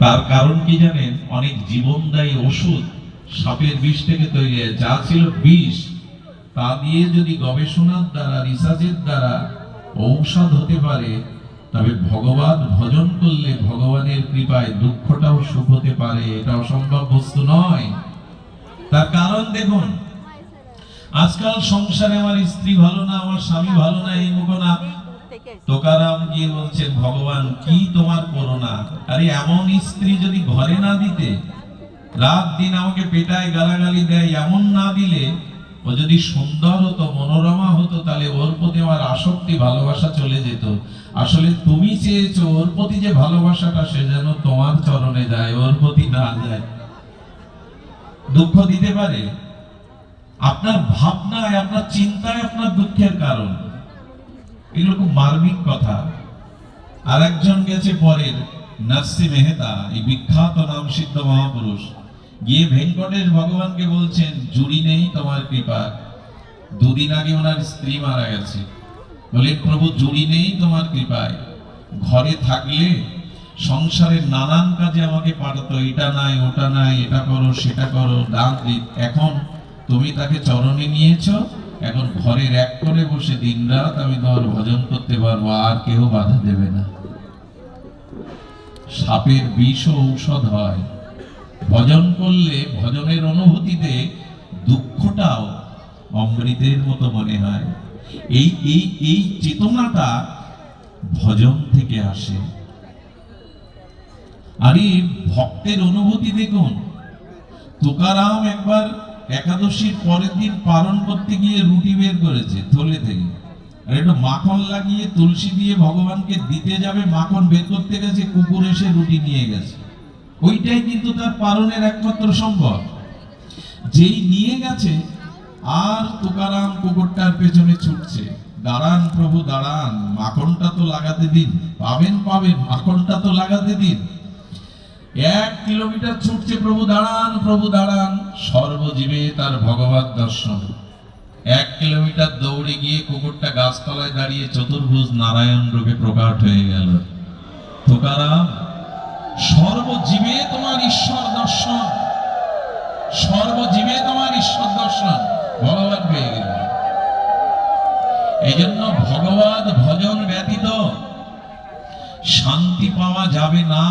তার কারণ কি জানেন? অনেক জীবনদায়ী ওষুধ সাপের বিষ থেকে তৈরি হয়। যা ছিল বিষ, তা দিয়ে যদি গবেষণার দ্বারা, রিসার্চের দ্বারা ঔষধ হতে পারে, তবে ভগবান ভজন করলে ভগবানের কৃপায় দুঃখটাও সুখ হতে পারে। এটা অসম্ভব বস্তু নয়। তার কারণ দেখুন, আজকাল সংসারে আমার স্ত্রী ভালো না, আমার স্বামী ভালো না, এই মুখ না, তোকারাম গিয়ে বলছেন ভগবান কি তোমার করোনা। আরে এমন স্ত্রী যদি ঘরে না দিতে, রাত দিন আমাকে পেটায়, গালাগালি দেয়, এমন না দিলে, ও যদি সুন্দর হতো, মনোরমা হতো, তাহলে ওর প্রতি আমার আসক্তি, ভালোবাসা চলে যেত। আসলে তুমি চেয়েছো ওর প্রতি যে ভালোবাসাটা, সে যেন তোমার চরণে যায়, ওর প্রতি না যায়। দুঃখ দিতে পারে আপনার ভাবনায়, আপনার চিন্তায়, আপনার দুঃখের কারণ। এগুলো খুব মার্মিক কথা। আর একজন গেছে পরের, নরসি মেহতা, এই বিখ্যাত নাম সিদ্ধ মহাপুরুষ, গিয়ে ভেঙ্কটেশ ভগবানকে বলছেন জুড়ি নেই তোমার কৃপা। দুদিন আগে ওনার স্ত্রী মারা গেছে, বলে প্রভু জুড়ি নেই তোমার কৃপায়। ঘরে থাকলে সংসারের নানান কাজে আমাকে পাঠাতো, এটা নাই ওটা নাই, এটা করো সেটা করো, দান দিত। এখন তুমি তাকে চরণে নিয়েছো, এখন ঘরের এক করে বসে দিনরাত আমি তোমার ভজন করতে পারবো, আর কেউ বাধা দেবে না। সাপের বিষ ঔষধ হয়। ভজন করলে, ভজনের অনুভূতিতে দুঃখটাও অমৃতের মতো মনে হয়। এই এই এই চেতনাটা ভজন থেকে আসে। আর এই ভক্তের অনুভূতি দেখুন, তুকারাম একবার একাদশীর পরের দিন পালন করতে গিয়ে রুটি বের করেছে থলে থেকে, আর একটু মাখন লাগিয়ে তুলসী দিয়ে ভগবানকে দিতে যাবে, মাখন বের করতে গেছে, কুকুর এসে রুটি নিয়ে গেছে। ওইটাই কিন্তু তার পালনের একমাত্র সম্ভব। যেই নিয়ে গেছে, আর তুকারাম কুকুরটার পেছনে ছুটছে, দাঁড়ান প্রভু দাঁড়ান, মাখনটা তো লাগাতে দিন, পাবেন পাবেন, মাখনটা তো লাগাতে দিন। 1 কিলোমিটার ছুটছে, প্রভু দাঁড়ান প্রভু দাঁড়ান। সর্বজীবে তার ভগবত দর্শন। 1 কিলোমিটার দৌড়ে গিয়ে কুকুরটা গাছতলায় দাঁড়িয়ে চতুর্ভুজ নারায়ণ রূপে প্রকাশ হয়ে গেল। তুকারাম, সর্বজীবে তোমার ঈশ্বর দর্শন, সর্বজীবে তোমার ঈশ্বর দর্শন, ভগবান পেয়ে গেল। এই জন্য ভগবত ভজন ব্যতীত শান্তি পাওয়া যাবে না।